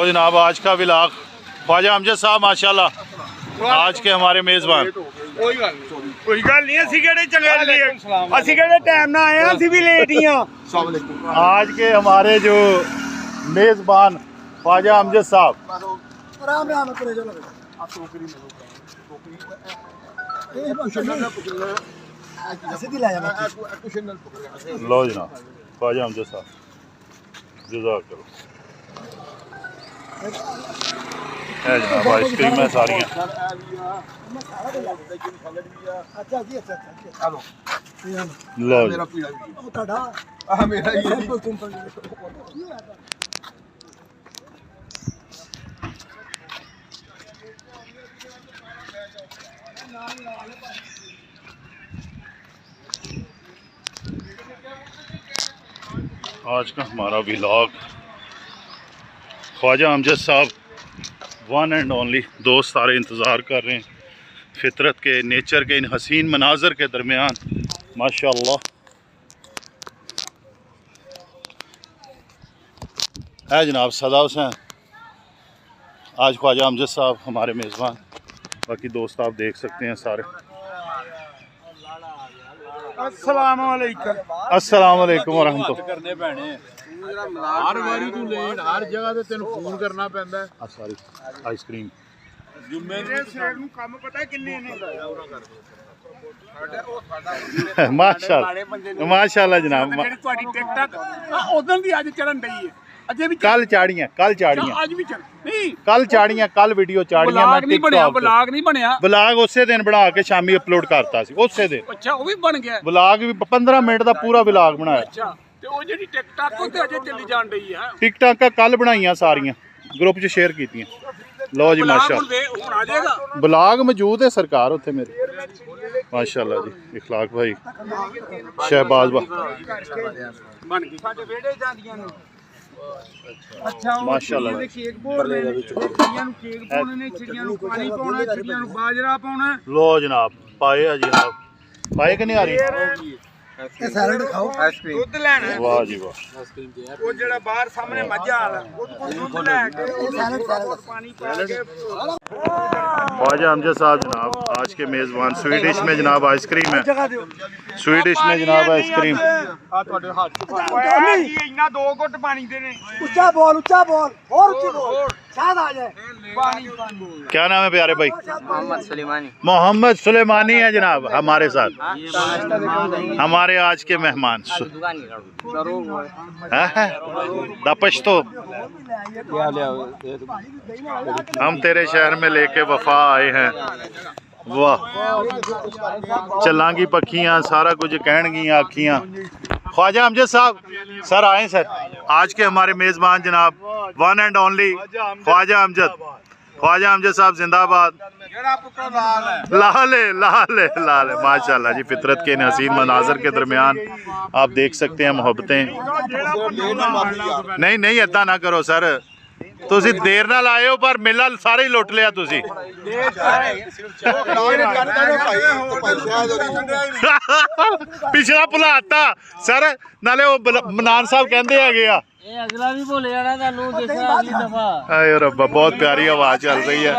जनाब आज का व्लॉग ख्वाजा अमजद साहब माशाल्लाह आज के हमारे मेज़बान। कोई गल नहीं असि केड़े चंगे असि केड़े टाइम ना आए असि भी लेट ही हां। आज के हमारे जो मेज़बान ख्वाजा अमजद साहब। राम राम करे चलो सीधी ला जाना। लो जनाब ख्वाजा अमजद साहब जज़ाकल्लाह। है जनाब आइसक्रीम है सारी। अच्छा जी अच्छा अच्छा लो आज का हमारा व्लॉग ख्वाजा अमजद साहब वन एंड ओनली दोस्त सारे इंतज़ार कर रहे हैं फितरत के नेचर के इन हसीन मनाजर के दरमियान माशाअल्लाह। है जनाब सदा हुसैन आज ख्वाजा अमजद साहब हमारे मेज़बान। बाकी दोस्त आप देख सकते हैं सारे। अस्सलाम वालेकुम अस्सलाम वालेकुम वरहमतुल्लाह। करने पैने हर वारी तू लेट हर जगह ते तेन फोन करना पैंदा है। सारी आइसक्रीम जुम्मे मेरे शेर ਨੂੰ ਕੰਮ ਪਤਾ ਕਿੰਨੇ ਨੇ माशाअल्लाह माशाअल्लाह जनाब। ਜਿਹੜੀ ਤੁਹਾਡੀ ਟਿਕਟਕ ਉਦੋਂ ਦੀ ਅੱਜ ਚੜਨ ਡਈ ਹੈ ਅਜੇ ਵੀ कल चाड़ियाँ ਅੱਜ ਵੀ ਚੱਲ ਨਹੀਂ कल चाड़ियाँ कल वीडियो चाड़ियाँ मैं ਬਲਾਗ ਨਹੀਂ ਬਣਿਆ टिकटॉक ਬਲਾਗ ਨਹੀਂ ਬਣਿਆ ਬਲਾਗ ਉਸੇ ਦਿਨ ਬਣਾ ਕੇ ਸ਼ਾਮੀ ਅਪਲੋਡ ਕਰਤਾ ਸੀ ਉਸੇ ਦਿਨ। ਅੱਛਾ ਉਹ ਵੀ ਬਣ ਗਿਆ ਬਲਾਗ ਵੀ 15 ਮਿੰਟ ਦਾ ਪੂਰਾ ਬਲਾਗ ਬਣਾਇਆ। ਅੱਛਾ ਤੇ ਉਹ ਜਿਹੜੀ ਟਿਕਟਕ ਉਹ ਤੇ ਅਜੇ ਚੱਲੀ ਜਾਣ ਡਈ ਹੈ ਟਿਕਟਾਕਾਂ ਕੱਲ ਬਣਾਈਆਂ ਸਾਰੀਆਂ ਗਰੁੱਪ 'ਚ ਸ਼ੇਅਰ ਕੀਤੀਆਂ। ਲਓ ਜੀ ਮਾਸ਼ਾਅੱਲਾ ਹੁਣ ਆ ਜਾਏਗਾ ਬਲਾਗ ਮੌਜੂਦ ਹੈ ਸਰਕਾਰ ਉੱਥੇ ਮੇਰੇ ਮਾਸ਼ਾਅੱਲਾ ਜੀ। ਇਖਲਾਕ ਭਾਈ ਸ਼ਹਿਬਾਜ਼ ਬਾ ਬਣ ਗਈ ਸਾਡੇ ਵਿਹੜੇ ਜਾਂਦੀਆਂ ਨੇ। ਅੱਛਾ ਮਾਸ਼ਾਅੱਲਾ ਕੇਕ ਬੋਲਦੇ ਨੇ ਚਿੜੀਆਂ ਨੂੰ ਕੇਕ ਪਾਉਣੇ ਨੇ ਚਿੜੀਆਂ ਨੂੰ ਪਾਣੀ ਪਾਉਣਾ ਚਿੜੀਆਂ ਨੂੰ ਬਾਜਰਾ ਪਾਉਣਾ। ਲੋ ਜਨਾਬ ਪਾਏ ਆ ਜਨਾਬ ਪਾਏ ਕਿ ਨਹੀਂ ਆ ਰਹੀ। ये सैलड खाओ आइसक्रीम ਦੁੱਧ ਲੈਣਾ ਵਾਹ ਜੀ ਵਾਹ। ਉਹ ਜਿਹੜਾ ਬਾਹਰ ਸਾਹਮਣੇ ਮੱਝਾਂ ਵਾਲਾ ਉਹ ਕੋਲ ਦੁੱਧ ਲੈ ਕੇ सैलड ਪਾਣੀ ਪਾ ਕੇ ख्वाजा अमजद साहब जनाब आज के मेज़बान। स्वीट डिश में जनाब आइसक्रीम है। स्वीट डिश में जनाब आइसक्रीम। ਆ ਤੁਹਾਡੇ ਹੱਥ ਚ ਪਾਇਆ ਇੰਨਾ 2 ਘੁੱਟ ਪਾਣੀ ਦੇ ਨੇ ऊंचा बोल और ऊंची बोल शायद आ जाए ਪਾਣੀ क्या नाम है प्यारे भाई। मोहम्मद सुलेमानी है जनाब हमारे साथ हमारे आज के मेहमान। दपश तो हम तेरे शहर में लेके वफा आए हैं। वाह चलांगी पखियां सारा कुछ कहनगियां आखियां। ख्वाजा अमजद साहब सर आए सर आज के हमारे मेज़बान जनाब one and only Khwaja Amjad. Khwaja Amjad Sahab जिंदाबाद। लाले लाले लाले माशाल्लाह जी। फितरत के इन हसीन मनाजर के दरमियान आप देख सकते हैं मोहब्बतें। नहीं नहीं ऐसा ना करो सर ਤੁਸੀਂ ਦੇਰ ਨਾਲ ਆਏ ਹੋ ਪਰ ਮੇਲਾ ਸਾਰੇ ਹੀ ਲੁੱਟ ਲਿਆ ਤੁਸੀਂ। ਪਿਛਲਾ ਭੁਲਾਤਾ ਸਰ ਨਾਲੇ ਉਹ ਮਨਾਨ ਸਾਹਿਬ ਕਹਿੰਦੇ ਹੈਗੇ ਆ ਇਹ ਅਗਲਾ ਵੀ ਭੁੱਲ ਜਾਣਾ ਤੁਹਾਨੂੰ ਜਿਸਾ ਅਗਲੀ ਦਫਾ। ਆਏ ਰੱਬਾ ਬਹੁਤ ਪਿਆਰੀ ਆਵਾਜ਼ ਚੱਲ ਰਹੀ ਹੈ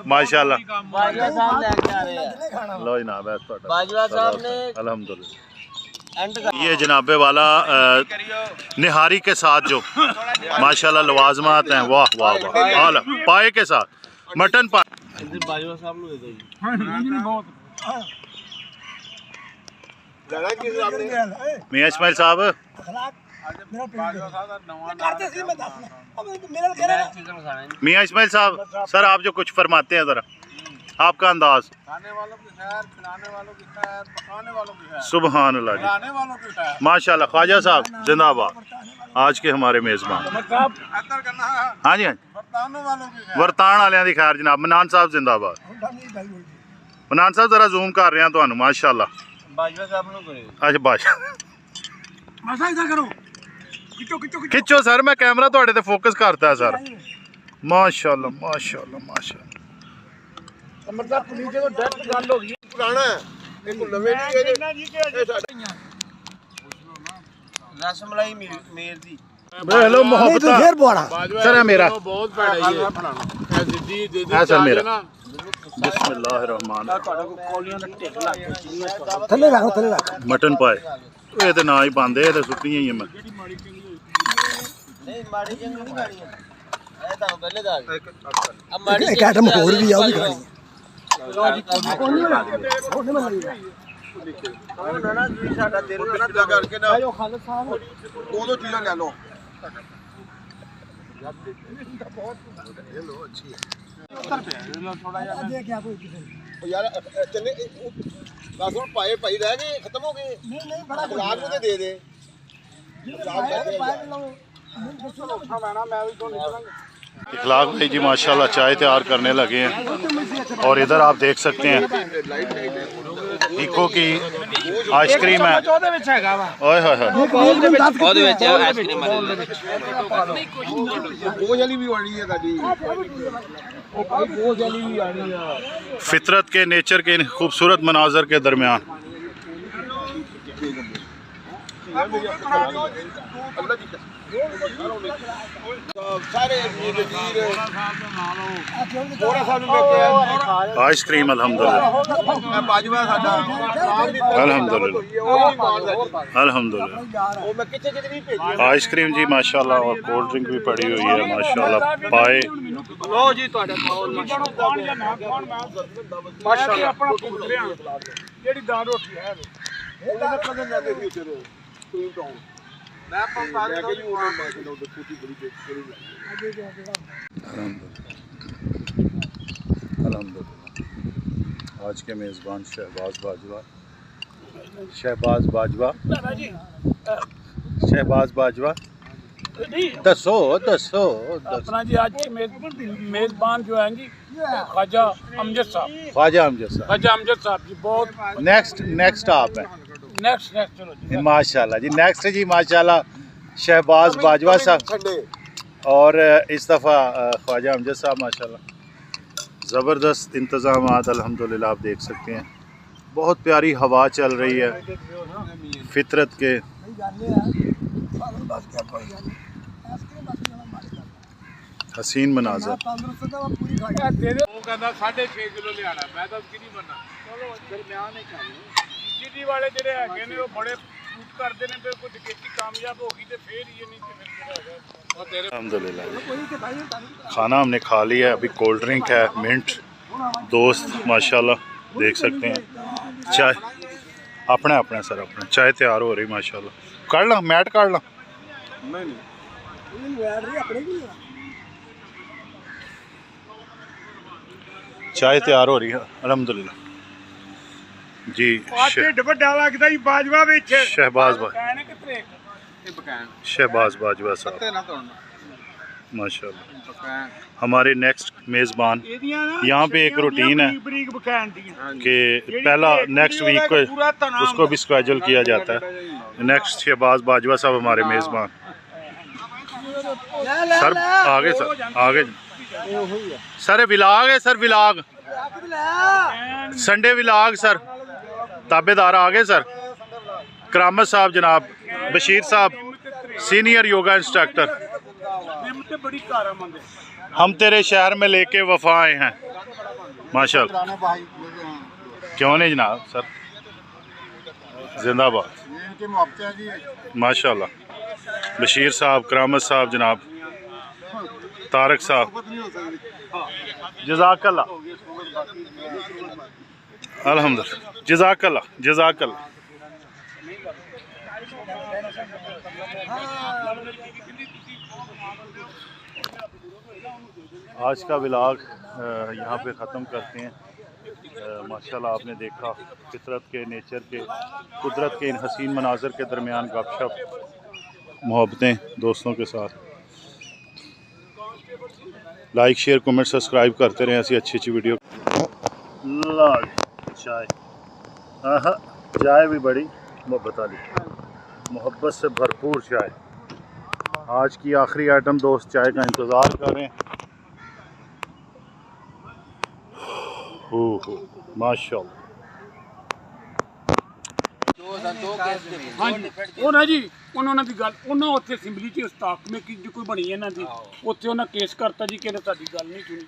ਮਾਸ਼ਾਅੱਲਾ। ਬਾਜਵਾ ਸਾਹਿਬ ਲੈ ਕੇ ਆ ਰਹੇ ਆ। ਲੋ ਜਨਾਬ ਹੈ ਤੁਹਾਡਾ ਬਾਜਵਾ ਸਾਹਿਬ ने अल्हम्दुलिल्लाह। एंड ये जनाबे वाला निहारी के साथ जो माशाल्लाह लवाजमात हैं वाह वाह वाह आला पाए के साथ मटन पाए। इधर बाजवा साहब ਨੂੰ ਦੇ ਦਿਓ ਜੀ। मियां इस्माइल साहब करते सी मैं दस मेरा कह रहा चिकन खाना है। मियां इस्माइल साहब सर आप जो कुछ फरमाते हैं ज़रा आपका अंदाज। खाने वालों की खैर खिलाने वालों की खैर पकाने वालों की खैर सुबहान अल्लाह जी खिलाने वालों की खैर माशाल्लाह। ख्वाजा साहब जिंदाबाद आज के हमारे मेज़बान। अंदर करना है हाँ जी हाँ जी बरताने वालों की खैर ਵਰਤਾਨ ਵਾਲਿਆਂ ਦੀ ਖੈਰ ਜਨਾਬ। ਮਨਾਨ ਸਾਹਿਬ ਜ਼ਿੰਦਾਬਾਦ। ਮਨਾਨ ਸਾਹਿਬ ਜ਼ਰਾ ਜ਼ੂਮ ਕਰ ਰਿਹਾ ਤੁਹਾਨੂੰ ਮਾਸ਼ਾਅੱਲਾ। ਬਾਜਵਾ ਸਾਹਿਬ ਨੂੰ ਕਰੇ ਅੱਛਾ ਬਾਸ਼ਾ ਮਸਾ ਇਦਾਂ ਕਰੋ ਖਿੱਚੋ ਖਿੱਚੋ ਖਿੱਚੋ ਸਰ ਮੈਂ ਕੈਮਰਾ ਤੁਹਾਡੇ ਤੇ ਫੋਕਸ ਕਰਤਾ ਸਰ ਮਾਸ਼ਾਅੱਲਾ ਮਾਸ਼ਾਅੱਲਾ ਮਾਸ਼ਾਅੱਲਾ। ਮਤਲਬ ਪੁਲਿਸ ਜਦੋਂ ਡਾਇਰੈਕਟ ਗੱਲ ਹੋ ਗਈ ਪੁਰਾਣਾ ਇਹ ਕੋ ਨਵੇਂ ਨਹੀਂ ਇਹਦੇ ਇਹਨਾਂ ਜੀ ਕਿ ਇਹ ਸਾਡਾ ਰਸਮਲਾਈ ਮੇਰ ਦੀ हेलो नहीं मोहब्बत तो फिर बोला सर है मेरा बहुत भैड़ा ये जिद्दी दे है सर मेरा बिस्मिल्लाहिर्रहमान थले रख थले रख मटन पाए ये तो ना ही पाते ये तो सुट्टियां ही मैं नहीं माड़ी जंग नहीं खानी है ਇਹ ਤੁਹਾਨੂੰ ਪਹਿਲੇ ਦੱਸ अब माड़ी एक आइटम और भी आओगी खानी ना ना दूसरी साਡਾ ਦਿਲ ਨਾ ਕਰਕੇ ਨਾ जो खालिद साहब ਦੋ ਚੀਜ਼ਾਂ ਲੈ ਲਓ देख क्या कोई किसी ਯਾਰ ਚੰਨੇ ਬਸ ਹੁਣ ਪਾਏ ਭਾਈ ਰਹਿ ਗਏ ਖਤਮ ਹੋ ਗਏ नहीं नहीं बड़ा ਗੁਲਾਬ ਨੂੰ ਤੇ ਦੇ ਦੇ इखलाक भाई जी माशाल्लाह चाय तैयार करने लगे हैं और इधर आप देख सकते हैं इको की आइसक्रीम है ओए होए होए ਉਹਦੇ ਵਿੱਚ ਆਈਸਕ੍ਰੀਮ ਵਾਲੀ ਬੋਝ ਵਾਲੀ ਵੀ ਆਣੀ ਹੈ ਤੁਹਾਡੀ ਉਹ ਭਾਈ ਬੋਝ ਵਾਲੀ ਵੀ ਆਣੀ ਆ फितरत के नेचर के इन खूबसूरत मनाजर के दरमियान ਸਾਰੇ ਵੀਰ ਥੋੜਾ ਸਾਨੂੰ ਲੈ ਕੇ ਆਇਆ आइसक्रीम अल्हम्दुलिल्लाह ਮੈਂ ਬਾਜਵਾ ਸਾਡਾ अल्हम्दुलिल्लाह अल्हम्दुलिल्लाह ਉਹ ਮੈਂ ਕਿੱਥੇ ਕਿਤੇ ਨਹੀਂ ਭੇਜੀ आइसक्रीम जी माशाल्लाह और कोल्ड ड्रिंक भी पड़ी हुई है माशाल्लाह पाए ਲੋ ਜੀ ਤੁਹਾਡਾ ਕੌਲ ਖਾਣ ਜਾਂ ਨਾ ਖਾਣ ਮਾਸ਼ਾਅੱਲਾ ਆਪਣਾ ਪੁੱਤਰਿਆਂ ਜਿਹੜੀ ਦਾਲ ਰੋਟੀ ਹੈ ਉਹਦਾ ਕਦੋਂ ਜਾਂਦੇ ਸੀ ਉੱਥੇ ਕੋਈ ਤਾਂ ਮੈਂ ਪੰਪਾ ਲੈ ਕੇ ਉਹ ਮੈਂ ਕਿਹਾ ਉਹ ਕੁੱਤੀ ਬੜੀ ਦੇਖ ਕਰੀ अल्हम्दुलिल्लाह आज के मेज़बान शहबाज बाजवा शहबाज बाजवा दसो दसो अपना जी आज के मेजबान जो हैं जी ख्वाजा अमजद साहब ख्वाजा अमजद साहब ख्वाजा अमजद साहब जी बहुत नेक्स्ट आप हैं नेक्स्ट चलो जी माशाल्लाह जी नेक्स्ट जी माशाल्लाह शहबाज बाजवा साहब और इस दफ़ा ख्वाजा अमजद साहब माशाल्लाह ज़बरदस्त इंतज़ामात अल्हम्दुलिल्लाह आप देख सकते हैं बहुत प्यारी हवा चल रही है फितरत के हसीन मनाजर वो कहता 6.5 किलो लियाना मैं तो कि नहीं बनना चलो दरमियान ही खानी सीडी वाले ਜਿਹੜੇ ਹੈਗੇ ਨੇ ਉਹ ਬੜੇ ਸ਼ੂਟ ਕਰਦੇ ਨੇ ਫਿਰ ਕੁਝ ਕੀਤੀ कामयाब होगी तो फिर ये नहीं तो फिर और तेरे अल्हम्दुलिल्लाह खाना हमने खा लिया है अभी कोल्ड ड्रिंक है मिंट दोस्त माशाल्लाह देख सकते हैं चाय अपना अपना सर अपना चाय तैयार हो रही माशाल्लाह काट ला मैट काट ला चाय तैयार हो रही है अल्हम्दुलिल्लाह जी ਢਿੱਡ ਵੱਡਾ ਲੱਗਦਾ ਜੀ ਬਾਜਵਾ ਵਿੱਚ शहबाज ਕਹਿਣੇ ਕਿੱਥੇ शहबाज बाजवा साहब ਨਾ ਤੋੜਨਾ माशाल्लाह हमारे नेक्स्ट मेज़बान ਇਹਦੀਆਂ ਨਾ यहाँ पे एक रूटीन है ਬਰੀਕ ਬਕਾਨ ਦੀਆਂ कि पहला नेक्स्ट वीक को उसको भी स्केड्यूल किया जाता है नेक्स्ट शहबाज बाजवा साहब हमारे मेज़बान सर आगे सर विलाग है sir vlog Sunday vlog sir ताबेदार आ गए सर करामत साहब जनाब बशीर साहब सीनियर योगा इंस्ट्रक्टर ਨਿੰਮ ਬੜੀ ਕਾਰਾਮੰਦ ਹੈ हम तेरे शहर में लेके वफा आए हैं माशाल्लाह क्यों नहीं जनाब सर जिंदाबाद इनके मुआवजे हैं जी माशाल्लाह बशीर साहब करामत साहब जनाब तारक साहब जज़ाकल्लाह अल्हम्दुलिल्लाह जज़ाकल्लाह आज का व्लॉग यहाँ पे ख़त्म करते हैं माशाल्लाह आपने देखा फितरत के नेचर के कुदरत के इन हसीन मनाजर के दरमियान गपशप मोहब्बतें दोस्तों के साथ लाइक शेयर कमेंट सब्सक्राइब करते रहें ऐसी अच्छी अच्छी वीडियो चाय हाँ चाय भी बड़ी मोहब्बत वाली मोहब्बत से भरपूर चाय आज की आखिरी आइटम दोस्त चाय का इंतज़ार कर रहे हैं माशाल्लाह ਹਾਂਜੀ ਉਹ ਨਾ ਜੀ ਉਹਨਾਂ ਦੀ ਗੱਲ ਉਹਨਾਂ ਉੱਥੇ ਅਸੈਂਬਲੀ 'ਚ ਉਸਤਾਦ ਕਮੇਟੀ ਦੀ ਕੋਈ ਬਣੀ ਇਹਨਾਂ ਦੀ ਉੱਥੇ ਉਹਨਾਂ ਕੇਸ ਕਰਤਾ ਜੀ ਕਿ ਸਾਡੀ ਗੱਲ ਨਹੀਂ ਸੁਣੀ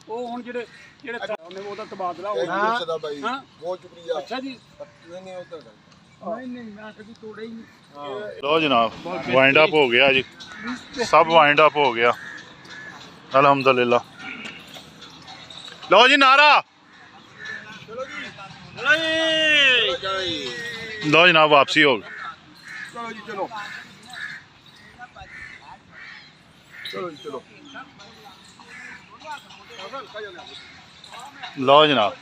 ਉਹ ਹੁਣ ਜਿਹੜੇ ਉਹਨੇ ਉਹਦਾ ਤਬਾਦਲਾ ਹੋ ਗਿਆ ਸਦਾ ਬਾਈ ਹਾਂ ਬਹੁਤ ਸ਼ੁਕਰੀਆ ਅੱਛਾ ਜੀ ਨਹੀਂ ਉਧਰ नहीं मैं कभी तोड़ा ही नहीं लो जनाब वाइंड अप हो गया जी सब वाइंड अप हो गया अल्हम्दुलिल्लाह लो जी नारा लो जनाब वापसी हो गई ਚਲੋ ਜੀ ਚਲੋ ਚਲੋ ਜੀ ਚਲੋ लो जनाब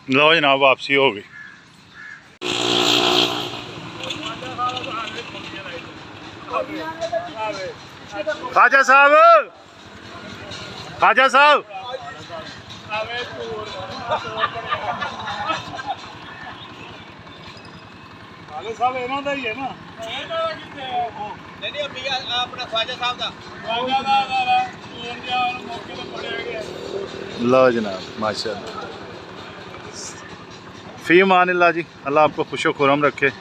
लो जनाब वापसी हो गई खाजा साहब खाजा साहब ਹਾਲੇ ਸਾਹਿਬ ਇਹਨਾਂ ਦਾ ਹੀ ਹੈ ਨਾ ਨਹੀਂ ਅਭੀ ਆਪਣਾ ਖਵਾਜਾ ਸਾਹਿਬ ਦਾ ਵਾਜਾ ਦਾ ਚੋਰ ਜਿਹਾ ਮੌਕੇ ਤੇ ਫੜਿਆ ਗਿਆ लो जनाब माशाल्लाह फ़ी अमान अल्लाह जी अल्लाह आपको खुश खुरम रखे।